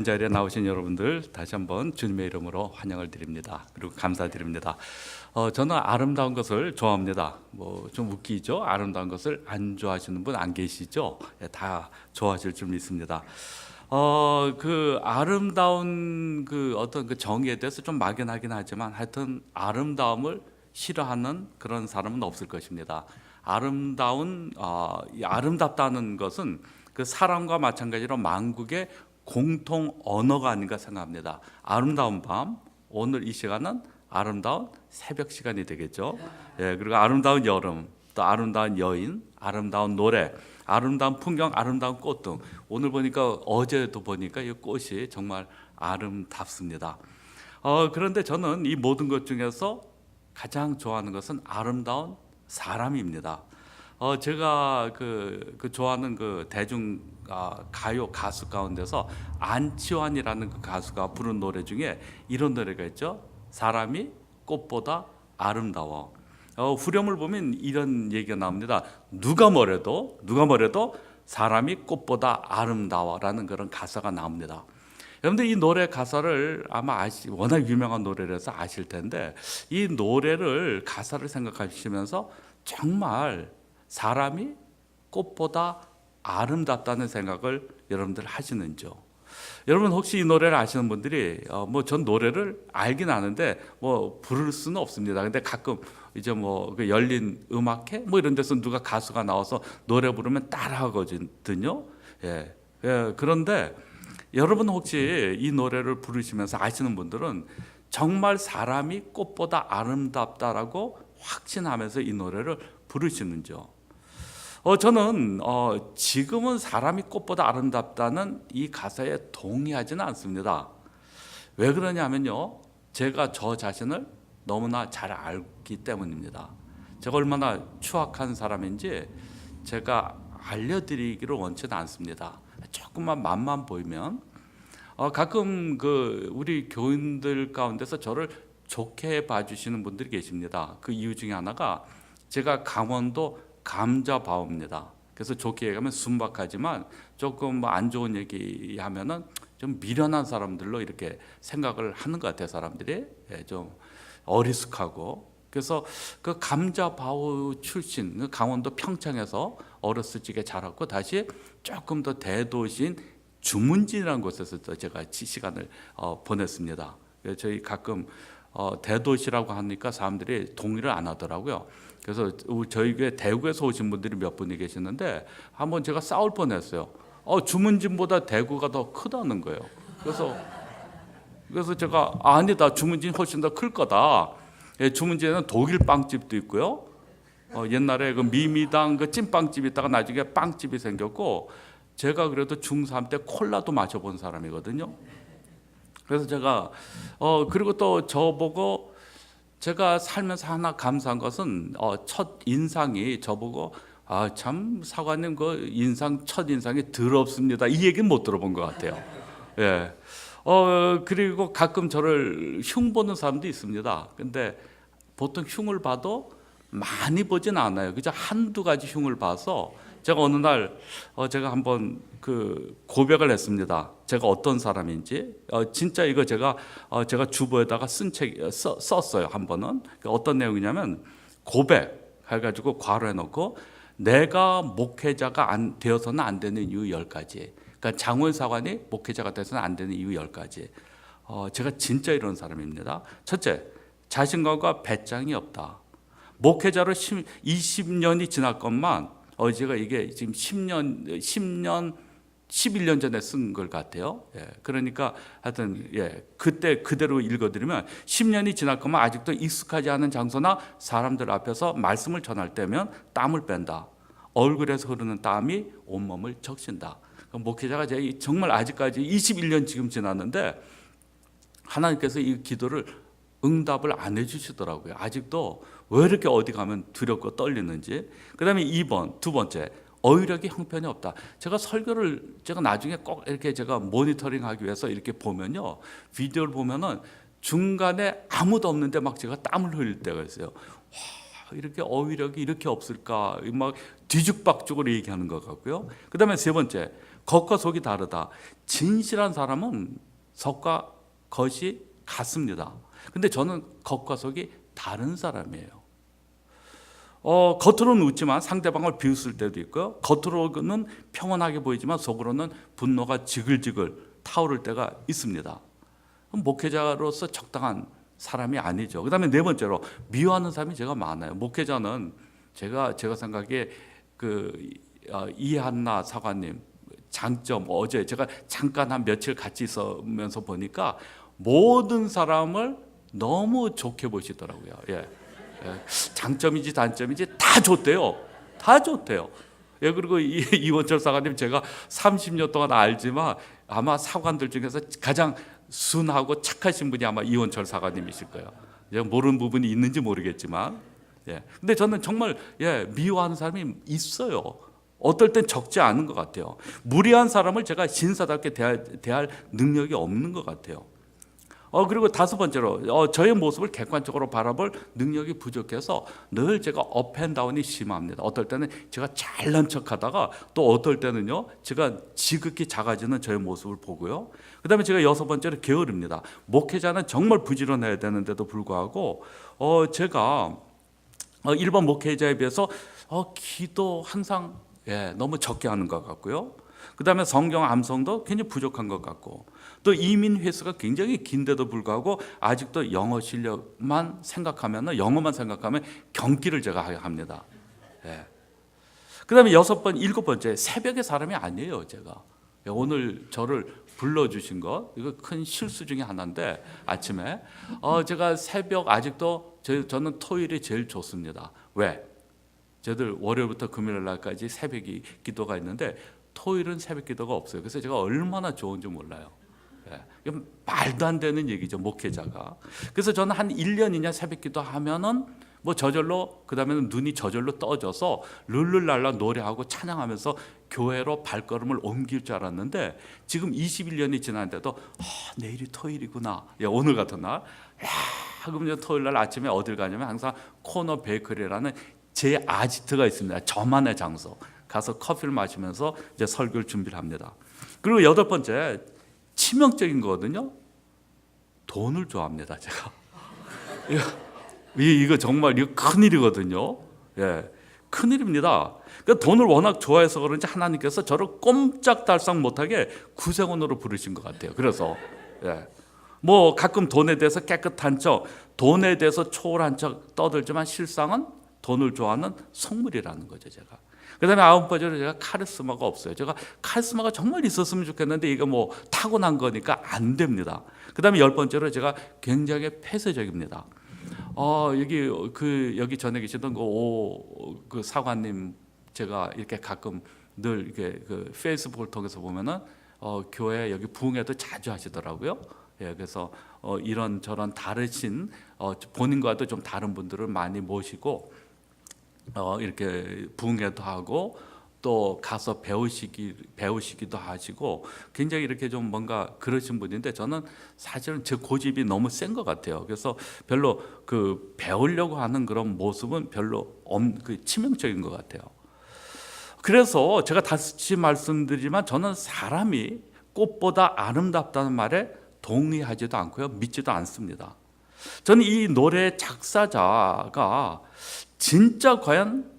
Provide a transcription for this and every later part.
은자리에 나오신 여러분들 다시 한번 주님의 이름으로 환영을 드립니다. 그리고 감사드립니다. 저는 아름다운 것을 좋아합니다. 뭐 좀 웃기죠? 아름다운 것을 안 좋아하시는 분 안 계시죠? 다 좋아하실 줄 믿습니다. 그 아름다운 그 어떤 그 정의에 대해서 좀 막연하긴 하지만 하여튼 아름다움을 싫어하는 그런 사람은 없을 것입니다. 이 아름답다는 것은 그 사람과 마찬가지로 만국의 공통 언어가 아닌가 생각합니다. 아름다운 밤, 오늘 이 시간은 아름다운 새벽 시간이 되겠죠. 예, 그리고 아름다운 여름, 또 아름다운 여인, 아름다운 노래, 아름다운 풍경, 아름다운 꽃 등 오늘 보니까 어제도 보니까 이 꽃이 정말 아름답습니다. 그런데 저는 이 모든 것 중에서 가장 좋아하는 것은 아름다운 사람입니다. 제가 그 좋아하는 그 대중 가요 가수 가운데서 안치환이라는 그 가수가 부른 노래 중에 이런 노래가 있죠. 사람이 꽃보다 아름다워. 후렴을 보면 이런 얘기가 나옵니다. 누가 뭐래도 사람이 꽃보다 아름다워라는 그런 가사가 나옵니다. 여러분들 이 노래 가사를 아마 워낙 유명한 노래라서 아실 텐데 이 노래를 가사를 생각하시면서 정말 사람이 꽃보다 아름답다는 생각을 여러분들 하시는지요? 여러분 혹시 이 노래를 아시는 분들이 뭐 전 노래를 알긴 아는데 뭐 부를 수는 없습니다. 근데 가끔 이제 뭐 그 열린 음악회 뭐 이런 데서 누가 가수가 나와서 노래 부르면 따라하거든요. 예. 그런데 여러분 혹시 이 노래를 부르시면서 아시는 분들은 정말 사람이 꽃보다 아름답다라고 확신하면서 이 노래를 부르시는지요? 저는 지금은 사람이 꽃보다 아름답다는 이 가사에 동의하지는 않습니다. 왜 그러냐면요, 제가 저 자신을 너무나 잘 알기 때문입니다. 제가 얼마나 추악한 사람인지 제가 알려드리기를 원치는 않습니다. 조금만 맛만 보이면 가끔 그 우리 교인들 가운데서 저를 좋게 봐주시는 분들이 계십니다. 그 이유 중에 하나가 제가 강원도 감자바오입니다. 그래서 좋게 얘기하면 순박하지만 조금 안 좋은 얘기하면은 좀 미련한 사람들로 이렇게 생각을 하는 것 같아요. 사람들이 좀 어리숙하고. 그래서 그 감자바오 출신, 그 강원도 평창에서 어렸을 적에 자랐고 다시 조금 더 대도시인 주문진이라는 곳에서 제가 시간을 보냈습니다. 저희 가끔 대도시라고 하니까 사람들이 동의를 안 하더라고요. 그래서 저희 교회 대구에서 오신 분들이 몇 분이 계시는데 한번 제가 싸울 뻔했어요. 주문진보다 대구가 더 크다는 거예요. 그래서 제가 아니다, 주문진 훨씬 더 클 거다. 주문진에는 독일 빵집도 있고요. 옛날에 그 미미당 그 찐빵집이 있다가 나중에 빵집이 생겼고 제가 그래도 중3 때 콜라도 마셔본 사람이거든요. 그래서 제가 그리고 또 저보고 제가 살면서 하나 감사한 것은 첫 인상이 저보고 참 사관님 그 첫 인상이 더럽습니다. 이 얘기는 못 들어본 것 같아요. 예. 그리고 가끔 저를 흉 보는 사람도 있습니다. 근데 보통 흉을 봐도 많이 보진 않아요. 그저 한두 가지 흉을 봐서 제가 어느 날 제가 한번 그 고백을 했습니다. 제가 어떤 사람인지 진짜 이거 제가 주보에다가 썼어요. 한 번은 어떤 내용이냐면 고백 해가지고 괄호해놓고 내가 목회자가 되어서는 안 되는 이유 10가지. 그러니까 장원사관이 목회자가 되어서는 안 되는 이유 10가지. 제가 진짜 이런 사람입니다. 첫째, 자신감과 배짱이 없다. 목회자로 20년이 지났건만 제가 이게 지금 11년 전에 쓴 걸 같아요. 그러니까 하여튼 그때 그대로 읽어드리면 10년이 지났건만 아직도 익숙하지 않은 장소나 사람들 앞에서 말씀을 전할 때면 땀을 뺀다. 얼굴에서 흐르는 땀이 온몸을 적신다. 목회자가 정말 아직까지 21년 지금 지났는데 하나님께서 이 기도를 응답을 안 해주시더라고요. 아직도 왜 이렇게 어디 가면 두렵고 떨리는지. 그 다음에 두 번째, 어휘력이 형편이 없다. 제가 설교를 제가 나중에 꼭 이렇게 제가 모니터링하기 위해서 이렇게 보면요, 비디오를 보면은 중간에 아무도 없는데 막 제가 땀을 흘릴 때가 있어요. 이렇게 어휘력이 이렇게 없을까 막 뒤죽박죽으로 얘기하는 것 같고요. 그 다음에 세 번째, 겉과 속이 다르다. 진실한 사람은 속과 겉이 같습니다. 근데 저는 겉과 속이 다른 사람이에요. 겉으로는 웃지만 상대방을 비웃을 때도 있고요. 겉으로는 평온하게 보이지만 속으로는 분노가 지글지글 타오를 때가 있습니다. 목회자로서 적당한 사람이 아니죠. 그 다음에 네 번째로 미워하는 사람이 제가 많아요. 목회자는 제가 생각에 이한나 사관님 장점, 어제 제가 잠깐 한 며칠 같이 있으면서 보니까 모든 사람을 너무 좋게 보시더라고요. 예. 장점인지 단점인지 다 좋대요. 다 좋대요. 예, 그리고 이원철 사관님 제가 30년 동안 알지만 아마 사관들 중에서 가장 순하고 착하신 분이 아마 이원철 사관님이실 거예요. 제가 모르는 부분이 있는지 모르겠지만, 예. 근데 저는 정말 미워하는 사람이 있어요. 어떨 땐 적지 않은 것 같아요. 무례한 사람을 제가 신사답게 대할 능력이 없는 것 같아요. 그리고 다섯 번째로 저의 모습을 객관적으로 바라볼 능력이 부족해서 늘 제가 업앤다운이 심합니다. 어떨 때는 제가 잘난 척하다가 또 어떨 때는요 제가 지극히 작아지는 저의 모습을 보고요. 그 다음에 제가 여섯 번째로 게으릅니다. 목회자는 정말 부지런해야 되는데도 불구하고 제가 일반 목회자에 비해서 기도 항상 너무 적게 하는 것 같고요. 그 다음에 성경 암송도 굉장히 부족한 것 같고, 또 이민 회수가 굉장히 긴데도 불구하고 아직도 영어만 생각하면 경기를 제가 합니다. 그 다음에 일곱 번째, 새벽의 사람이 아니에요. 제가 오늘 저를 불러주신 거 이거 큰 실수 중에 하나인데, 아침에 제가 새벽 아직도 저는 토요일이 제일 좋습니다. 왜? 저들 월요일부터 금요일 날까지 새벽 기도가 있는데 토요일은 새벽 기도가 없어요. 그래서 제가 얼마나 좋은지 몰라요. 이건 말도 안 되는 얘기죠, 목회자가. 그래서 저는 한 1년이냐 새벽 기도 하면은 뭐 저절로, 그 다음에는 눈이 저절로 떠져서 룰룰랄라 노래하고 찬양하면서 교회로 발걸음을 옮길 줄 알았는데, 지금 21년이 지났는데도 내일이 토요일이구나. 오늘 같은 날 그럼 토요일 날 아침에 어딜 가냐면 항상 코너 베이커리라는 제 아지트가 있습니다. 저만의 장소 가서 커피를 마시면서 이제 설교를 준비를 합니다. 그리고 여덟 번째, 치명적인 거거든요. 돈을 좋아합니다. 제가 이거 정말 큰일이거든요. 큰일입니다. 그러니까 돈을 워낙 좋아해서 그런지 하나님께서 저를 꼼짝달싹 못하게 구세군으로 부르신 것 같아요. 그래서 뭐 가끔 돈에 대해서 깨끗한 척, 돈에 대해서 초월한 척 떠들지만 실상은 돈을 좋아하는 속물이라는 거죠. 제가. 그 다음에 아홉 번째로 제가 카리스마가 없어요. 제가 카리스마가 정말 있었으면 좋겠는데 이거 뭐 타고난 거니까 안 됩니다. 그 다음에 열 번째로 제가 굉장히 폐쇄적입니다. 여기 전에 계시던 그 사관님, 제가 이렇게 가끔 늘 이렇게 그 페이스북을 통해서 보면은 교회 여기 부흥회도 자주 하시더라고요. 그래서 이런저런 다르신 본인과도 좀 다른 분들을 많이 모시고 이렇게 부흥회도 하고 또 가서 배우시기도 하시고 굉장히 이렇게 좀 뭔가 그러신 분인데, 저는 사실은 제 고집이 너무 센 것 같아요. 그래서 별로 그 배우려고 하는 그런 모습은 별로 치명적인 것 같아요. 그래서 제가 다시 말씀드리지만 저는 사람이 꽃보다 아름답다는 말에 동의하지도 않고요, 믿지도 않습니다. 저는 이 노래 작사자가 진짜 과연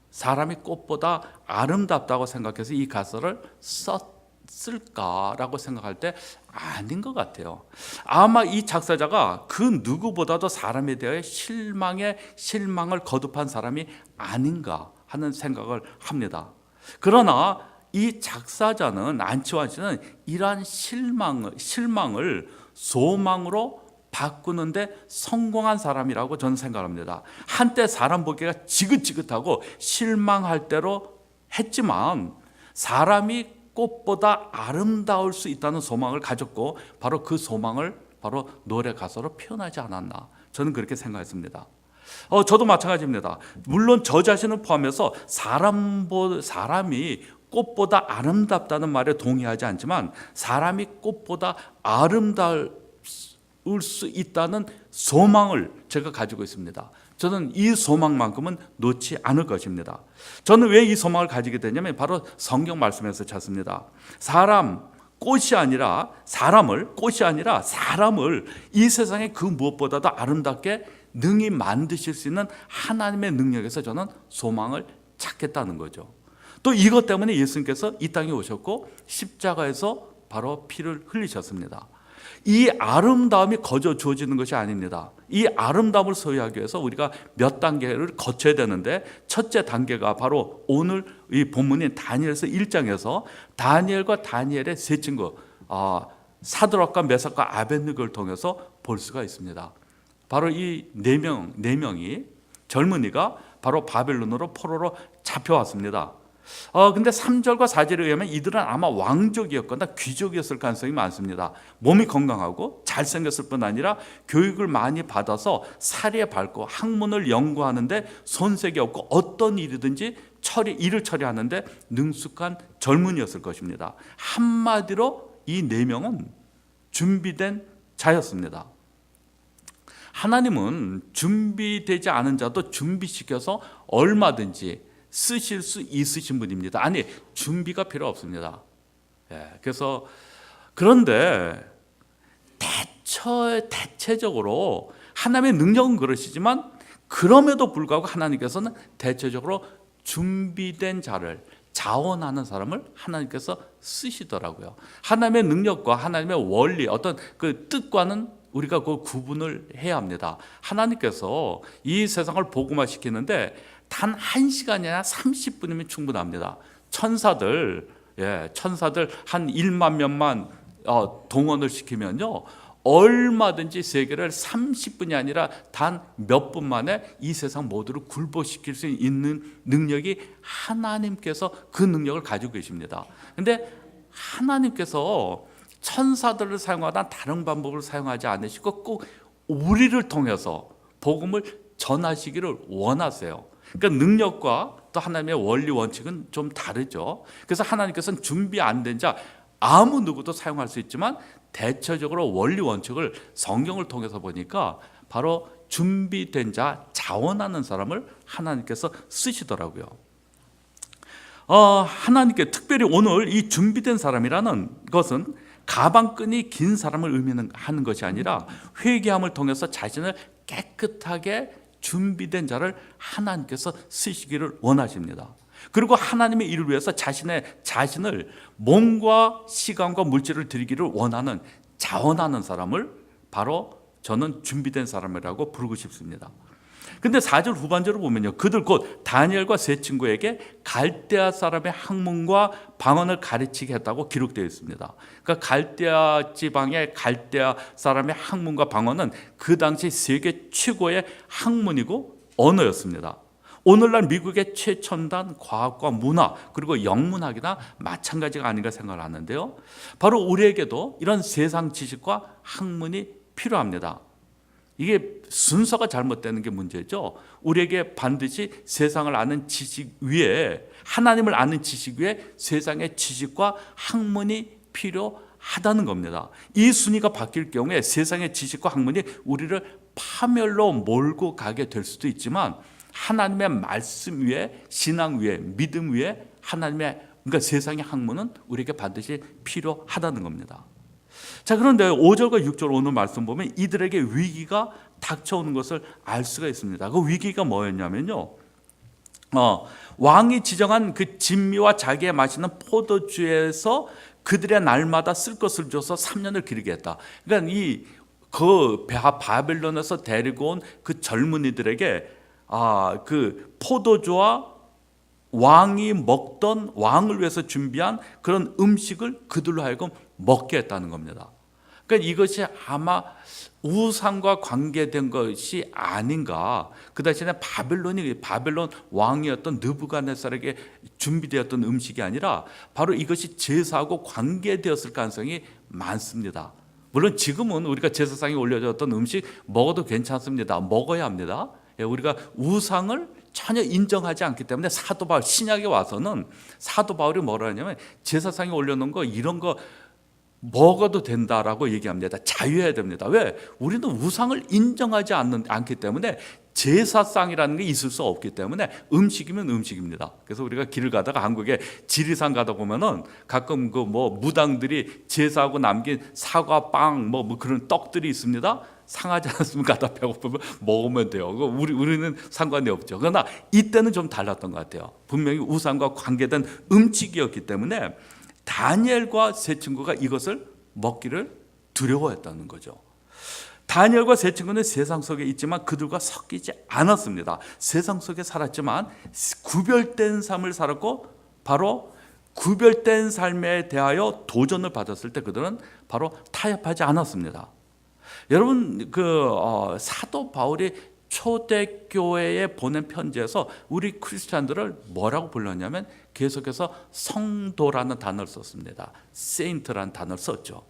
사람이 꽃보다 아름답다고 생각해서 이 가사를 썼을까라고 생각할 때 아닌 것 같아요. 아마 이 작사자가 그 누구보다도 사람에 대해 실망을 거듭한 사람이 아닌가 하는 생각을 합니다. 그러나 이 작사자는, 안치환 씨는 이러한 실망을 소망으로 바꾸는데 성공한 사람이라고 저는 생각합니다. 한때 사람 보기가 지긋지긋하고 실망할 대로 했지만 사람이 꽃보다 아름다울 수 있다는 소망을 가졌고, 바로 그 소망을 바로 노래 가사로 표현하지 않았나, 저는 그렇게 생각했습니다. 저도 마찬가지입니다. 물론 저 자신을 포함해서 사람이 꽃보다 아름답다는 말에 동의하지 않지만 사람이 꽃보다 아름다울 수 있다는 소망을 제가 가지고 있습니다. 저는 이 소망만큼은 놓지 않을 것입니다. 저는 왜 이 소망을 가지게 되냐면 바로 성경 말씀에서 찾습니다. 꽃이 아니라 사람을 이 세상의 그 무엇보다도 아름답게 능히 만드실 수 있는 하나님의 능력에서 저는 소망을 찾겠다는 거죠. 또 이것 때문에 예수님께서 이 땅에 오셨고 십자가에서 바로 피를 흘리셨습니다. 이 아름다움이 거저 주어지는 것이 아닙니다. 이 아름다움을 소유하기 위해서 우리가 몇 단계를 거쳐야 되는데, 첫째 단계가 바로 오늘 이 본문인 다니엘서 1장에서 다니엘과 다니엘의 세 친구 사드락과 메삭과 아벳느고를 통해서 볼 수가 있습니다. 바로 이 네 명이 젊은이가 바로 바벨론으로 포로로 잡혀왔습니다. 근데 3절과 4절에 의하면 이들은 아마 왕족이었거나 귀족이었을 가능성이 많습니다. 몸이 건강하고 잘생겼을 뿐 아니라 교육을 많이 받아서 사리에 밟고 학문을 연구하는데 손색이 없고 어떤 일이든지 일을 처리하는데 능숙한 젊은이였을 것입니다. 한마디로 이 네 명은 준비된 자였습니다. 하나님은 준비되지 않은 자도 준비시켜서 얼마든지 쓰실 수 있으신 분입니다. 아니, 준비가 필요 없습니다. 그래서 그런데 대체적으로 하나님의 능력은 그러시지만 그럼에도 불구하고 하나님께서는 대체적으로 준비된 자를, 자원하는 사람을 하나님께서 쓰시더라고요. 하나님의 능력과 하나님의 원리, 어떤 그 뜻과는 우리가 그 구분을 해야 합니다. 하나님께서 이 세상을 복음화시키는데 단 1시간이 아니라 30분이면 충분합니다. 천사들 한 1만 명만 동원을 시키면요, 얼마든지 세계를 30분이 아니라 단 몇 분 만에 이 세상 모두를 굴복시킬 수 있는 능력이 하나님께서 그 능력을 가지고 계십니다. 그런데 하나님께서 천사들을 사용하다 다른 방법을 사용하지 않으시고 꼭 우리를 통해서 복음을 전하시기를 원하세요. 그러니까 능력과 또 하나님의 원리 원칙은 좀 다르죠. 그래서 하나님께서는 준비 안 된 자 아무 누구도 사용할 수 있지만 대체적으로 원리 원칙을 성경을 통해서 보니까 바로 준비된 자, 자원하는 사람을 하나님께서 쓰시더라고요. 하나님께 특별히 오늘 이 준비된 사람이라는 것은 가방끈이 긴 사람을 의미하는 것이 아니라 회개함을 통해서 자신을 깨끗하게 준비된 자를 하나님께서 쓰시기를 원하십니다. 그리고 하나님의 일을 위해서 자신을 몸과 시간과 물질을 드리기를 원하는, 자원하는 사람을 바로 저는 준비된 사람이라고 부르고 싶습니다. 근데 4절 후반절을 보면요, 그들 곧 다니엘과 세 친구에게 갈대아 사람의 학문과 방언을 가르치게 했다고 기록되어 있습니다. 그러니까 갈대아 지방의 갈대아 사람의 학문과 방언은 그 당시 세계 최고의 학문이고 언어였습니다. 오늘날 미국의 최첨단 과학과 문화 그리고 영문학이나 마찬가지가 아닌가 생각을 하는데요, 바로 우리에게도 이런 세상 지식과 학문이 필요합니다. 이게 순서가 잘못되는 게 문제죠. 우리에게 반드시 세상을 아는 지식 위에, 하나님을 아는 지식 위에 세상의 지식과 학문이 필요하다는 겁니다. 이 순위가 바뀔 경우에 세상의 지식과 학문이 우리를 파멸로 몰고 가게 될 수도 있지만, 하나님의 말씀 위에, 신앙 위에, 믿음 위에 그러니까 세상의 학문은 우리에게 반드시 필요하다는 겁니다. 자, 그런데 5절과 6절 오늘 말씀 보면 이들에게 위기가 닥쳐오는 것을 알 수가 있습니다. 그 위기가 뭐였냐면요, 왕이 지정한 그 진미와 자기의 마시는 포도주에서 그들의 날마다 쓸 것을 줘서 3년을 기르게 했다. 그러니까 그 바벨론에서 데리고 온 그 젊은이들에게 그 포도주와 왕이 먹던, 왕을 위해서 준비한 그런 음식을 그들로 하여금 먹게 했다는 겁니다. 그러니까 이것이 아마 우상과 관계된 것이 아닌가. 그 대신에 바벨론 왕이었던 느부갓네살에게 준비되었던 음식이 아니라 바로 이것이 제사하고 관계되었을 가능성이 많습니다. 물론 지금은 우리가 제사상에 올려졌던 음식 먹어도 괜찮습니다. 먹어야 합니다. 우리가 우상을 전혀 인정하지 않기 때문에 사도 바울, 신약에 와서는 사도 바울이 뭐라 하냐면 제사상에 올려놓은 거 이런 거 먹어도 된다라고 얘기합니다. 자유해야 됩니다. 왜? 우리는 우상을 인정하지 않기 때문에 제사상이라는 게 있을 수 없기 때문에 음식이면 음식입니다. 그래서 우리가 길을 가다가 한국에 지리산 가다 보면은 가끔 그 뭐 무당들이 제사하고 남긴 사과, 빵, 뭐 그런 떡들이 있습니다. 상하지 않습니까? 가다 배고프면 먹으면 돼요. 우리는 상관이 없죠. 그러나 이때는 좀 달랐던 것 같아요. 분명히 우상과 관계된 음식이었기 때문에 다니엘과 세 친구가 이것을 먹기를 두려워했다는 거죠. 다니엘과 세 친구는 세상 속에 있지만 그들과 섞이지 않았습니다. 세상 속에 살았지만 구별된 삶을 살았고, 바로 구별된 삶에 대하여 도전을 받았을 때 그들은 바로 타협하지 않았습니다. 여러분, 사도 바울이 초대교회에 보낸 편지에서 우리 크리스찬들을 뭐라고 불렀냐면 계속해서 성도라는 단어를 썼습니다. 세인트라는 단어를 썼죠.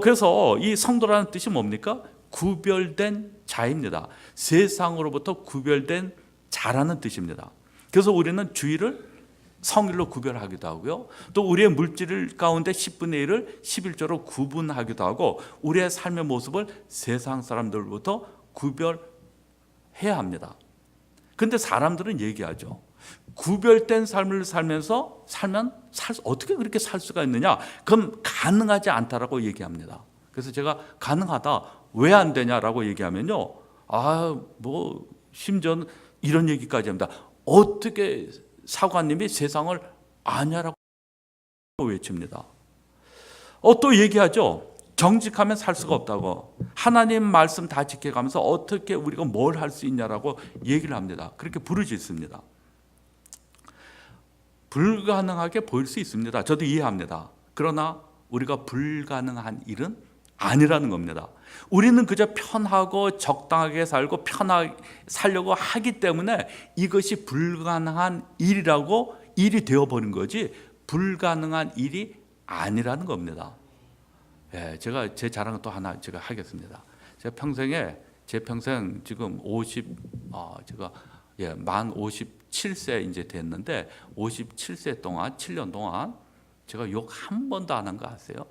그래서 이 성도라는 뜻이 뭡니까? 구별된 자입니다. 세상으로부터 구별된 자라는 뜻입니다. 그래서 우리는 주일을 성일로 구별하기도 하고요. 또 우리의 물질 가운데 10분의 1을 11조로 구분하기도 하고, 우리의 삶의 모습을 세상 사람들로부터 구별해야 합니다. 그런데 사람들은 얘기하죠. 구별된 삶을 살면 어떻게 그렇게 살 수가 있느냐? 그럼 가능하지 않다라고 얘기합니다. 그래서 제가 가능하다, 왜 안 되냐라고 얘기하면요, 심지어는 이런 얘기까지 합니다. 어떻게 사관님이 세상을 아냐라고 외칩니다. 또 얘기하죠. 정직하면 살 수가 없다고. 하나님 말씀 다 지켜가면서 어떻게 우리가 뭘 할 수 있냐라고 얘기를 합니다. 그렇게 부르짖습니다. 불가능하게 보일 수 있습니다. 저도 이해합니다. 그러나 우리가 불가능한 일은 아니라는 겁니다. 우리는 그저 편하고 적당하게 살고 편하게 살려고 하기 때문에 이것이 불가능한 일이 되어버린 거지 불가능한 일이 아니라는 겁니다. 제가 제 자랑은 또 하나 제가 하겠습니다. 제 평생 지금 만 57세 이제 됐는데 57세 동안 7년 동안 제가 욕 한 번도 안 한 거 아세요?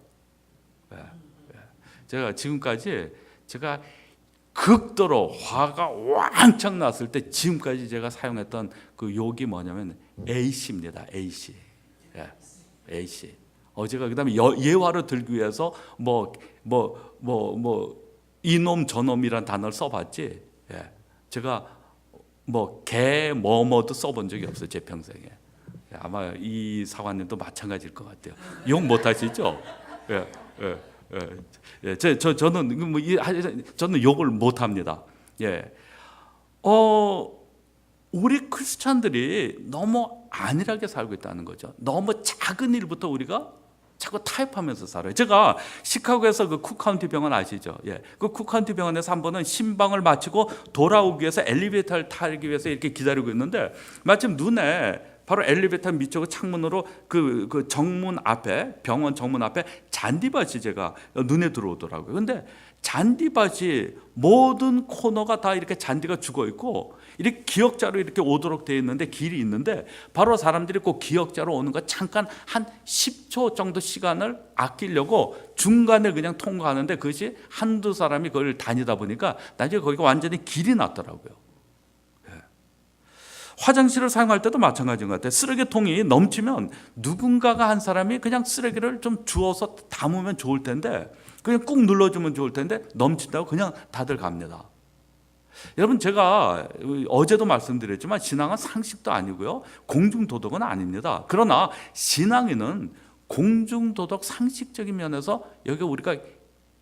제가 지금까지 제가 극도로 화가 왕창 났을 때 지금까지 제가 사용했던 그 욕이 뭐냐면 A씨입니다. A씨. A씨. 제가 그다음에 예화를 들기 위해서 이놈 저놈이란 단어를 써봤지. 제가 개 뭐도 써본 적이 없어요. 제 평생에. 아마 이 사관님도 마찬가지일 것 같아요. 욕 못 하시죠? 저는 욕을 못 합니다. 우리 크리스찬들이 너무 안일하게 살고 있다는 거죠. 너무 작은 일부터 우리가 자꾸 타협하면서 살아요. 제가 시카고에서 그 쿡카운티 병원 아시죠? 그 쿡카운티 병원에서 한 번은 신방을 마치고 돌아오기 위해서 엘리베이터를 타기 위해서 이렇게 기다리고 있는데 마침 눈에 바로 엘리베이터 밑쪽 창문으로 그 정문 앞에, 병원 정문 앞에 잔디밭이 제가 눈에 들어오더라고요. 근데 잔디밭이 모든 코너가 다 이렇게 잔디가 죽어 있고 이렇게 기역자로 이렇게 오도록 되어 있는데 길이 있는데 바로 사람들이 꼭 기역자로 오는 거 잠깐 한 10초 정도 시간을 아끼려고 중간에 그냥 통과하는데 그것이 한두 사람이 그걸 다니다 보니까 나중에 거기가 완전히 길이 났더라고요. 화장실을 사용할 때도 마찬가지인 것 같아요. 쓰레기통이 넘치면 누군가가 한 사람이 그냥 쓰레기를 좀 주워서 담으면 좋을 텐데 그냥 꾹 눌러주면 좋을 텐데 넘친다고 그냥 다들 갑니다. 여러분, 제가 어제도 말씀드렸지만 신앙은 상식도 아니고요, 공중도덕은 아닙니다. 그러나 신앙인은 공중도덕 상식적인 면에서 여기 우리가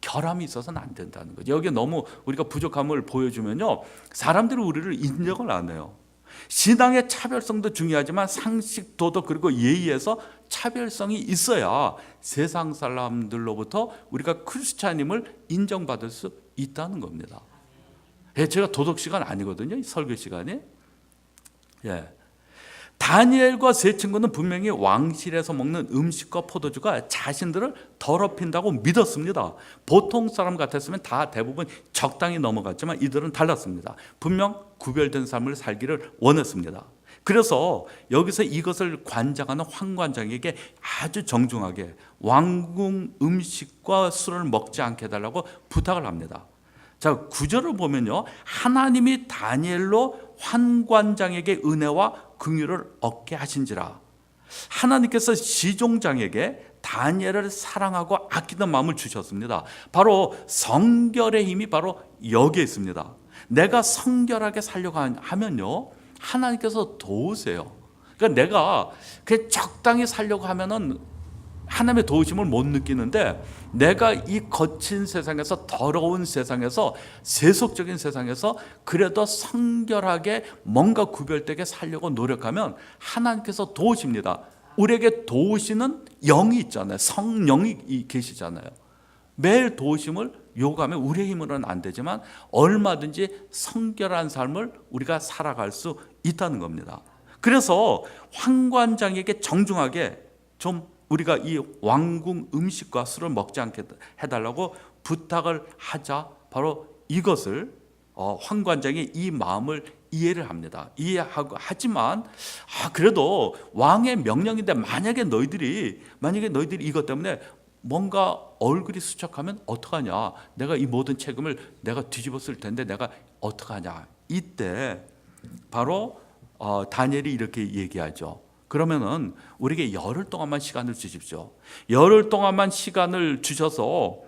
결함이 있어서는 안 된다는 거죠. 여기에 너무 우리가 부족함을 보여주면요, 사람들이 우리를 인정을 안 해요. 신앙의 차별성도 중요하지만 상식, 도덕 그리고 예의에서 차별성이 있어야 세상 사람들로부터 우리가 크리스찬임을 인정받을 수 있다는 겁니다. 제가 도덕 시간 아니거든요, 이 설교 시간이. 다니엘과 세 친구는 분명히 왕실에서 먹는 음식과 포도주가 자신들을 더럽힌다고 믿었습니다. 보통 사람 같았으면 다 대부분 적당히 넘어갔지만 이들은 달랐습니다. 분명 구별된 삶을 살기를 원했습니다. 그래서 여기서 이것을 관장하는 황관장에게 아주 정중하게 왕궁 음식과 술을 먹지 않게 해달라고 부탁을 합니다. 자, 9절을 보면요, 하나님이 다니엘로 환관장에게 은혜와 긍휼을 얻게 하신지라. 하나님께서 지종장에게 다니엘을 사랑하고 아끼는 마음을 주셨습니다. 바로 성결의 힘이 바로 여기에 있습니다. 내가 성결하게 살려고 하면요, 하나님께서 도우세요. 그러니까 내가 그냥 적당히 살려고 하면은 하나님의 도우심을 못 느끼는데, 내가 이 거친 세상에서, 더러운 세상에서, 세속적인 세상에서 그래도 성결하게 뭔가 구별되게 살려고 노력하면 하나님께서 도우십니다. 우리에게 도우시는 영이 있잖아요. 성령이 계시잖아요. 매일 도우심을 요구하면 우리의 힘으로는 안 되지만 얼마든지 성결한 삶을 우리가 살아갈 수 있다는 겁니다. 그래서 환관장에게 정중하게 좀 우리가 이 왕궁 음식과 술을 먹지 않게 해달라고 부탁을 하자, 바로 이것을 환관장이 이 마음을 이해를 합니다. 이해하고, 하지만 그래도 왕의 명령인데 만약에 너희들이 이것 때문에 뭔가 얼굴이 수척하면 어떡하냐, 내가 이 모든 책임을 내가 뒤집었을 텐데 내가 어떡하냐. 이때 바로 다니엘이 이렇게 얘기하죠. 그러면은 우리에게 열흘 동안만 시간을 주십시오. 열흘 동안만 시간을 주셔서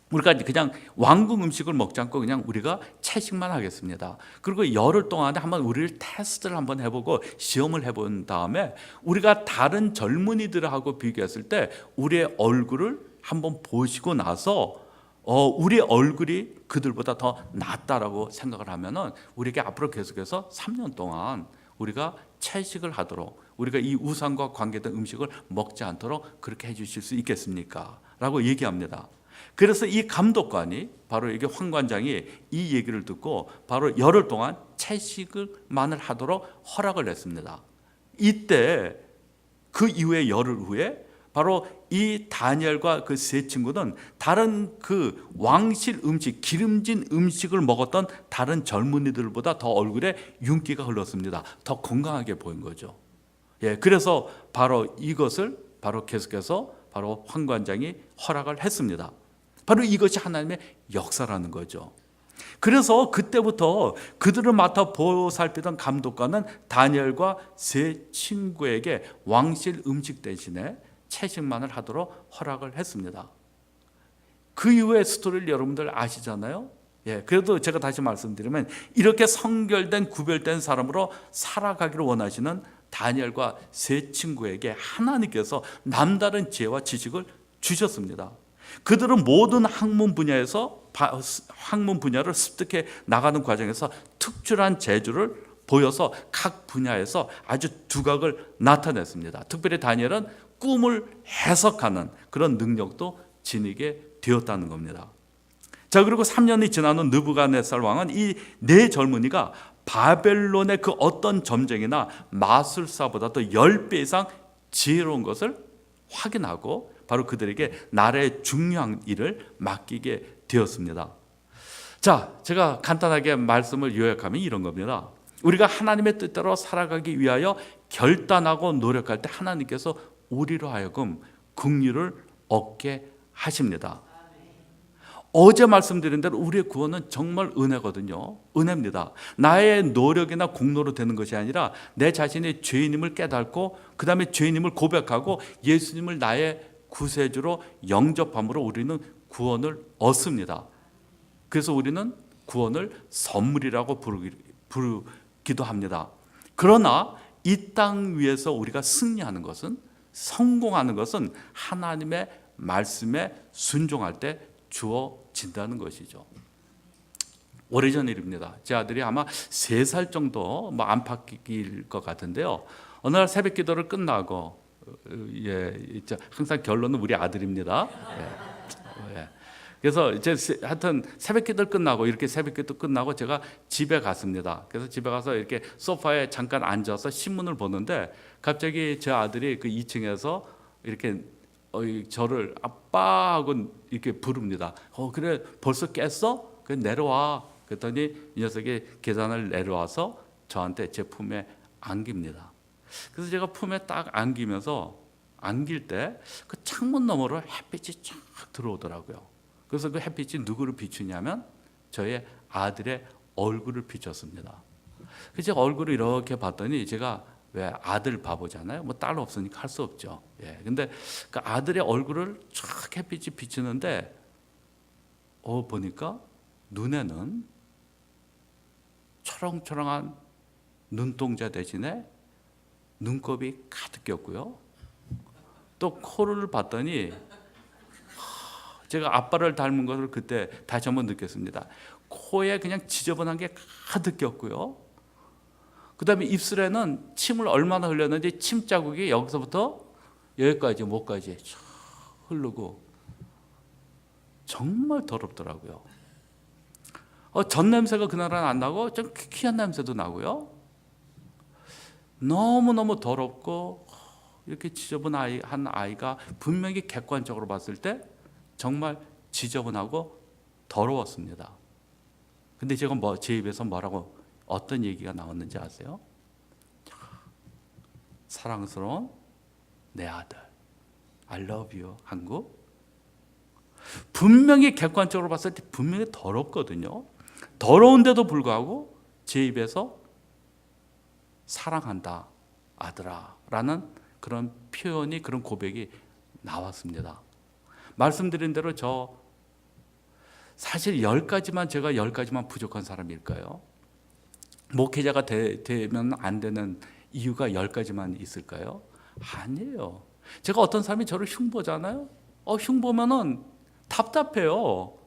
우리가 그냥 왕궁 음식을 먹지 않고 그냥 우리가 채식만 하겠습니다. 그리고 열흘 동안에 한번 우리를 테스트를 한번 해보고 시험을 해본 다음에 우리가 다른 젊은이들하고 비교했을 때 우리의 얼굴을 한번 보시고 나서 우리의 얼굴이 그들보다 더 낫다라고 생각을 하면은 우리에게 앞으로 계속해서 3년 동안 우리가 채식을 하도록, 우리가 이 우상과 관계된 음식을 먹지 않도록 그렇게 해주실 수 있겠습니까? 라고 얘기합니다. 그래서 이 감독관이, 바로 이게 환관장이 이 얘기를 듣고 바로 열흘 동안 채식을만을 하도록 허락을 했습니다. 이때 그 이후에 열흘 후에 바로 이 다니엘과 그 세 친구는 다른 그 왕실 음식, 기름진 음식을 먹었던 다른 젊은이들보다 더 얼굴에 윤기가 흘렀습니다. 더 건강하게 보인 거죠. 그래서 바로 이것을 바로 계속해서 바로 환관장이 허락을 했습니다. 바로 이것이 하나님의 역사라는 거죠. 그래서 그때부터 그들을 맡아 보살피던 감독관은 다니엘과 세 친구에게 왕실 음식 대신에 채식만을 하도록 허락을 했습니다. 그 이후의 스토리를 여러분들 아시잖아요. 그래도 제가 다시 말씀드리면 이렇게 성결된 구별된 사람으로 살아가기를 원하시는 다니엘과 세 친구에게 하나님께서 남다른 지혜와 지식을 주셨습니다. 그들은 모든 학문 분야를 습득해 나가는 과정에서 특출한 재주를 보여서 각 분야에서 아주 두각을 나타냈습니다. 특별히 다니엘은 꿈을 해석하는 그런 능력도 지니게 되었다는 겁니다. 자, 그리고 3년이 지난 후 느부갓네살 왕은 이 네 젊은이가 바벨론의 그 어떤 점쟁이나 마술사보다 또 10배 이상 지혜로운 것을 확인하고 바로 그들에게 나라의 중요한 일을 맡기게 되었습니다. 자, 제가 간단하게 말씀을 요약하면 이런 겁니다. 우리가 하나님의 뜻대로 살아가기 위하여 결단하고 노력할 때 하나님께서 우리로 하여금 긍휼을 얻게 하십니다. 어제 말씀드린 대로 우리의 구원은 정말 은혜거든요. 은혜입니다. 나의 노력이나 공로로 되는 것이 아니라 내 자신의 죄인임을 깨닫고 그 다음에 죄인임을 고백하고 예수님을 나의 구세주로 영접함으로 우리는 구원을 얻습니다. 그래서 우리는 구원을 선물이라고 부르기도 합니다. 그러나 이 땅 위에서 우리가 승리하는 것은, 성공하는 것은 하나님의 말씀에 순종할 때 주어진다는 것이죠. 오래전 일입니다. 제 아들이 아마 3살 정도 안팎일 것 같은데요. 어느 날 새벽 기도를 끝나고, 항상 결론은 우리 아들입니다. 그래서 이제 하여튼 새벽 기도를 끝나고, 이렇게 새벽 기도 끝나고 제가 집에 갔습니다. 그래서 집에 가서 이렇게 소파에 잠깐 앉아서 신문을 보는데 갑자기 제 아들이 그 2층에서 이렇게 저를 아빠 하고 이렇게 부릅니다. 그래 벌써 깼어? 그래 내려와. 그랬더니 이 녀석이 계단을 내려와서 저한테 제 품에 안깁니다. 그래서 제가 품에 딱 안기면서, 안길 때 그 창문 너머로 햇빛이 쫙 들어오더라고요. 그래서 그 햇빛이 누구를 비추냐면 저의 아들의 얼굴을 비췄습니다. 그래서 얼굴을 이렇게 봤더니 제가 왜 아들 바보잖아요. 뭐 딸 없으니까 할 수 없죠. 예. 근데 그 아들의 얼굴을 쫙 햇빛이 비치는데 보니까 눈에는 초롱초롱한 눈동자 대신에 눈곱이 가득 꼈고요. 또 코를 봤더니 제가 아빠를 닮은 것을 그때 다시 한번 느꼈습니다. 코에 그냥 지저분한 게 가득 꼈고요. 그 다음에 입술에는 침을 얼마나 흘렸는지 침 자국이 여기서부터 여기까지 목까지 쫙 흐르고 정말 더럽더라고요. 전 냄새가 그날은 안 나고 좀 퀴퀴한 냄새도 나고요. 너무너무 더럽고 이렇게 지저분한 아이가 분명히 객관적으로 봤을 때 정말 지저분하고 더러웠습니다. 근데 제가 제 입에서 뭐라고 어떤 얘기가 나왔는지 아세요? 사랑스러운 내 아들, I love you 한국. 분명히 객관적으로 봤을 때 분명히 더럽거든요. 더러운데도 불구하고 제 입에서 사랑한다 아들아 라는 그런 표현이, 그런 고백이 나왔습니다. 말씀드린 대로 저 사실 10가지만 제가 10가지만 부족한 사람일까요? 목회자가 되면 안 되는 이유가 10가지만 있을까요? 아니에요. 제가 어떤 사람이 저를 흉보잖아요. 흉보면은 답답해요.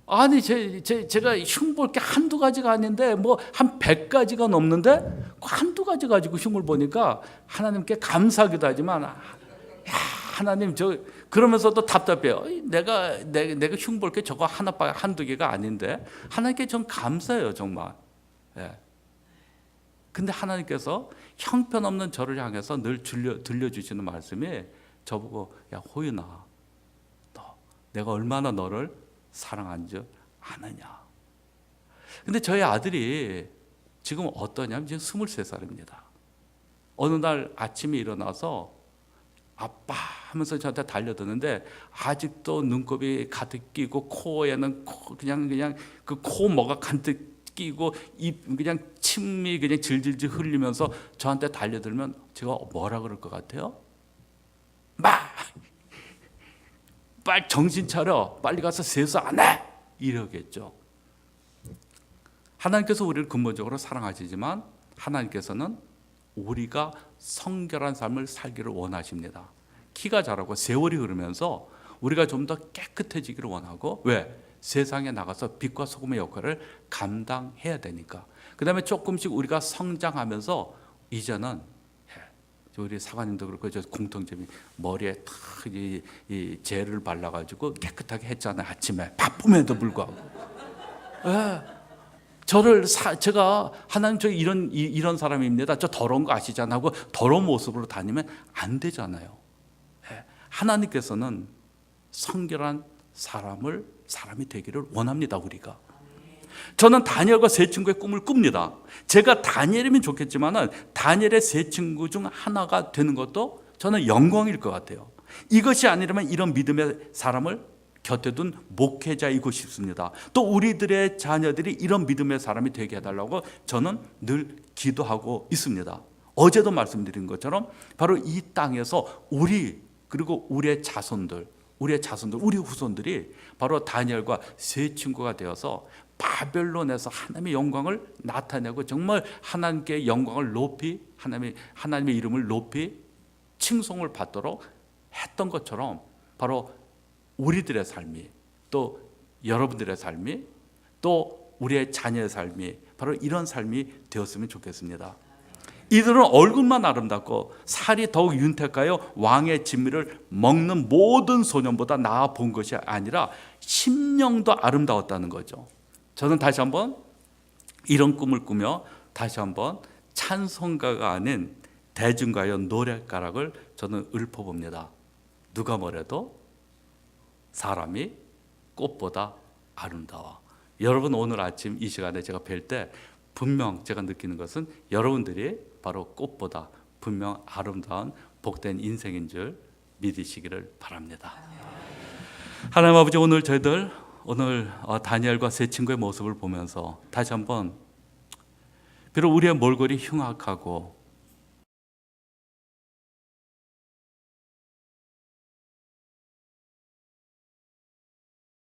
아니 제가 흉볼 게 한두 가지가 아닌데 뭐 한 100가지가 넘는데 한두 가지 가지고 흉을 보니까 하나님께 감사하기도 하지만 하나님 그러면서도 답답해요. 내가 흉볼 게 저거 한두 개가 아닌데 하나님께 전 감사해요 정말. 예. 근데 하나님께서 형편없는 저를 향해서 늘 들려주시는 말씀이 저보고 야 호윤아, 내가 얼마나 너를 사랑한 줄 아느냐. 근데 저희 아들이 지금 어떠냐면 지금 23살입니다. 어느 날 아침에 일어나서 아빠 하면서 저한테 달려드는데 아직도 눈곱이 가득 끼고 코에는 그냥 그 코모가 가득 끼고 입 그냥 침이 그냥 질질질 흘리면서 저한테 달려들면 제가 뭐라 그럴 것 같아요? 빨리 정신 차려, 빨리 가서 세수 안 해, 이러겠죠. 하나님께서 우리를 근본적으로 사랑하시지만 하나님께서는 우리가 성결한 삶을 살기를 원하십니다. 키가 자라고 세월이 흐르면서 우리가 좀 더 깨끗해지기를 원하고, 왜? 세상에 나가서 빛과 소금의 역할을 감당해야 되니까. 그 다음에 조금씩 우리가 성장하면서 이제는 우리 사관님도 그렇고 저 공통점이 머리에 탁 이 젤을 발라가지고 깨끗하게 했잖아요. 아침에 바쁨에도 불구하고. 제가 하나님 저 이런 사람입니다. 저 더러운 거 아시잖아요 하고 더러운 모습으로 다니면 안 되잖아요. 하나님께서는 성결한 사람이 되기를 원합니다. 우리가. 저는 다니엘과 세 친구의 꿈을 꿉니다. 제가 다니엘이면 좋겠지만 다니엘의 세 친구 중 하나가 되는 것도 저는 영광일 것 같아요. 이것이 아니라면 이런 믿음의 사람을 곁에 둔 목회자이고 싶습니다. 또 우리들의 자녀들이 이런 믿음의 사람이 되게 해달라고 저는 늘 기도하고 있습니다. 어제도 말씀드린 것처럼 바로 이 땅에서 그리고 우리의 자손들, 우리 후손들이 바로 다니엘과 세 친구가 되어서 바벨론에서 하나님의 영광을 나타내고 정말 하나님께 영광을 높이 하나님의 이름을 높이 칭송을 받도록 했던 것처럼 바로 우리들의 삶이, 또 여러분들의 삶이, 또 우리의 자녀의 삶이 바로 이런 삶이 되었으면 좋겠습니다. 이들은 얼굴만 아름답고 살이 더욱 윤택하여 왕의 진미를 먹는 모든 소년보다 나아 본 것이 아니라 심령도 아름다웠다는 거죠. 저는 다시 한번 이런 꿈을 꾸며 다시 한번 찬송가가 아닌 대중가요 노랫가락을 저는 읊어봅니다. 누가 뭐래도 사람이 꽃보다 아름다워. 여러분 오늘 아침 이 시간에 제가 뵐 때 분명 제가 느끼는 것은 여러분들이 바로 꽃보다 분명 아름다운 복된 인생인 줄 믿으시기를 바랍니다. 하나님 아버지, 오늘 저희들 오늘 다니엘과 세 친구의 모습을 보면서 다시 한번 비록 우리의 몰골이 흉악하고